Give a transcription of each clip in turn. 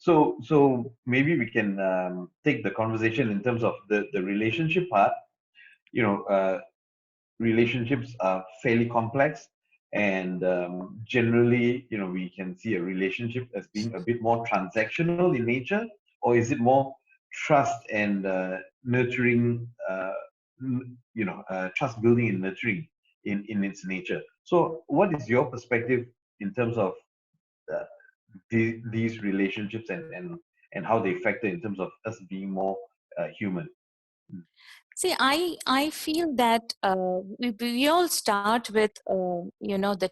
So maybe we can take the conversation in terms of the relationship part. You know, relationships are fairly complex, and generally, we can see a relationship as being a bit more transactional in nature, or is it more trust and nurturing? Trust building and nurturing in its nature. So, what is your perspective in terms of uh, these relationships and how they factor in terms of us being more human? See, I feel that we all start with the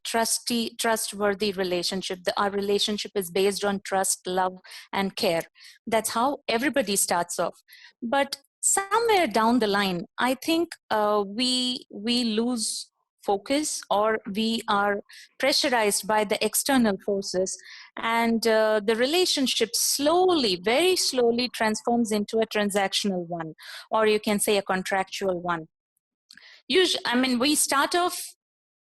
trustworthy relationship. Our relationship is based on trust, love, and care. That's how everybody starts off. But somewhere down the line, I think we lose focus, or we are pressurized by the external forces, and the relationship slowly, very slowly, transforms into a transactional one, or you can say a contractual one. Usually, I mean, we start off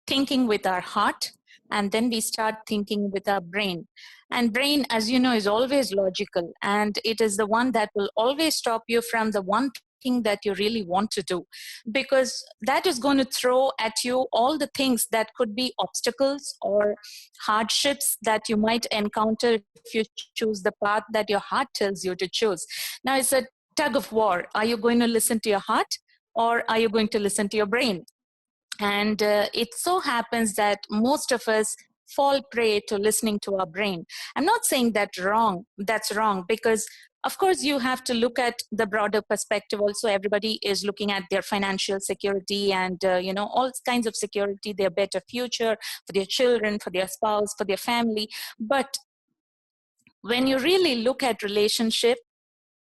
thinking with our heart, and then we start thinking with our brain. And brain, as you know, is always logical, and it is the one that will always stop you from the one thing that you really want to do, because that is going to throw at you all the things that could be obstacles or hardships that you might encounter if you choose the path that your heart tells you to choose. Now, it's a tug of war. Are you going to listen to your heart, or are you going to listen to your brain? And it so happens that most of us fall prey to listening to our brain. I'm not saying that's wrong, because of course you have to look at the broader perspective also. Everybody is looking at their financial security, and all kinds of security, their better future for their children, for their spouse, for their family. But when you really look at relationship,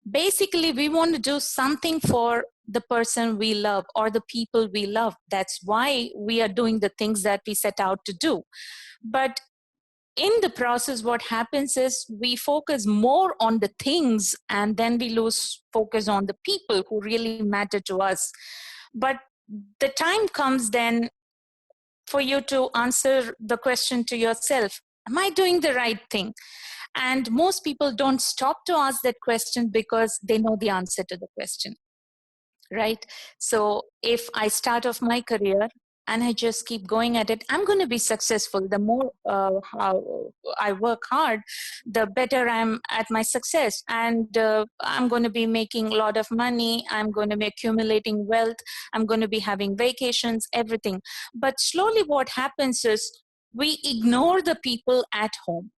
basically we want to do something for the person we love or the people we love. That's why we are doing the things that we set out to do. But in the process, what happens is we focus more on the things, and then we lose focus on the people who really matter to us. But the time comes then for you to answer the question to yourself, am I doing the right thing? And most people don't stop to ask that question because they know the answer to the question, right? So if I start off my career and I just keep going at it, I'm going to be successful. The more how I work hard, the better I'm at my success. And I'm going to be making a lot of money. I'm going to be accumulating wealth. I'm going to be having vacations, everything. But slowly what happens is we ignore the people at home,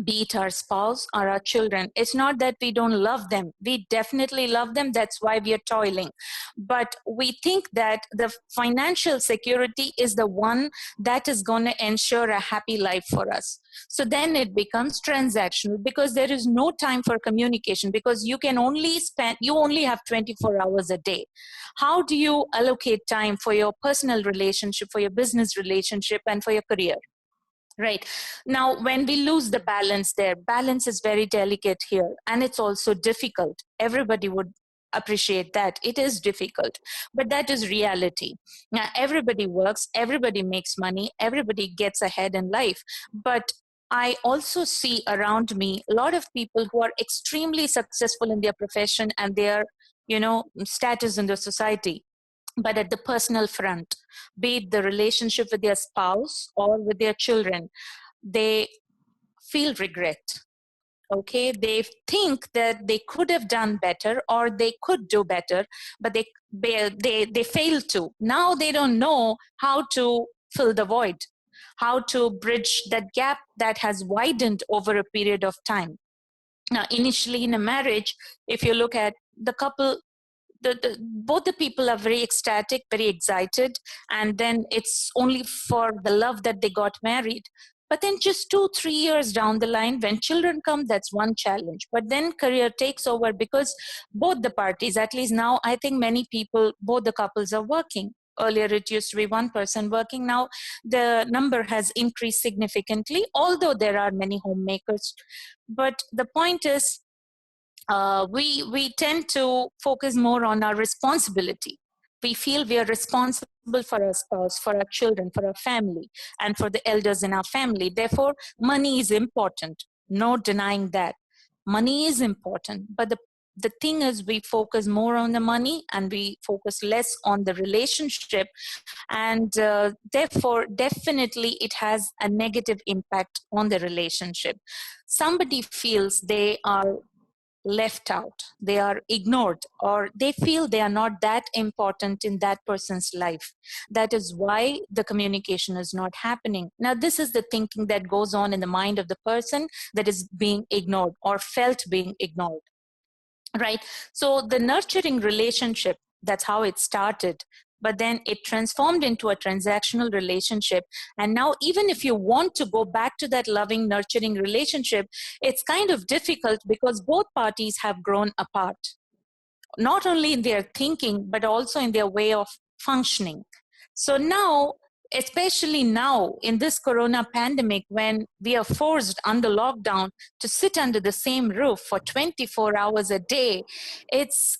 be it our spouse or our children. It's not that we don't love them. We definitely love them. That's why we are toiling. But we think that the financial security is the one that is going to ensure a happy life for us. So then it becomes transactional, because there is no time for communication, because you only have 24 hours a day. How do you allocate time for your personal relationship, for your business relationship, and for your career? Right. Now, when we lose the balance there, balance is very delicate here, and it's also difficult. Everybody would appreciate that. It is difficult, but that is reality. Now, everybody works, everybody makes money, everybody gets ahead in life. But I also see around me a lot of people who are extremely successful in their profession and their, status in the society. But at the personal front, be it the relationship with their spouse or with their children, they feel regret. Okay, they think that they could have done better or they could do better, but they fail to. Now they don't know how to fill the void, how to bridge that gap that has widened over a period of time. Now, initially in a marriage, if you look at the couple, both the people are very ecstatic, very excited, and then it's only for the love that they got married. But then just 2-3 years down the line, when children come, that's one challenge. But then career takes over, because both the parties, at least now, I think many people, both the couples are working. Earlier, it used to be one person working. Now, the number has increased significantly, although there are many homemakers. But the point is, we tend to focus more on our responsibility. We feel we are responsible for our spouse, for our children, for our family, and for the elders in our family. Therefore, money is important. No denying that. money is important, but the thing is we focus more on the money and we focus less on the relationship, and therefore definitely it has a negative impact on the relationship. Somebody feels they are left out, they are ignored, or they feel they are not that important in that person's life. That is why the communication is not happening. Now, this is the thinking that goes on in the mind of the person that is being ignored or felt being ignored, right? So the nurturing relationship, that's how it started, but then it transformed into a transactional relationship. And now, even if you want to go back to that loving, nurturing relationship, it's kind of difficult because both parties have grown apart, not only in their thinking, but also in their way of functioning. So now, especially now in this corona pandemic, when we are forced under lockdown to sit under the same roof for 24 hours a day, it's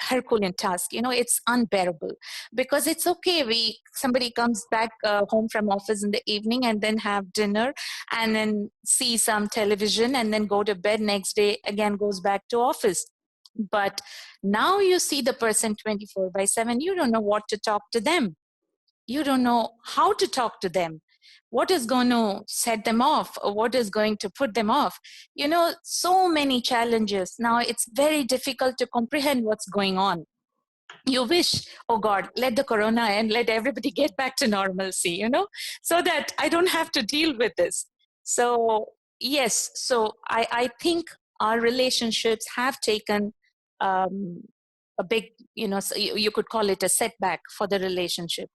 Herculean task. It's unbearable, because it's okay, somebody comes back home from office in the evening and then have dinner and then see some television and then go to bed, next day again goes back to office. But now you see the person 24/7, you don't know what to talk to them, you don't know how to talk to them, what is going to set them off or what is going to put them off. So many challenges. Now it's very difficult to comprehend what's going on. You wish, oh God, let the corona end, let everybody get back to normalcy, so that I don't have to deal with this. So yes, so I think our relationships have taken a big, so you could call it a setback for the relationship.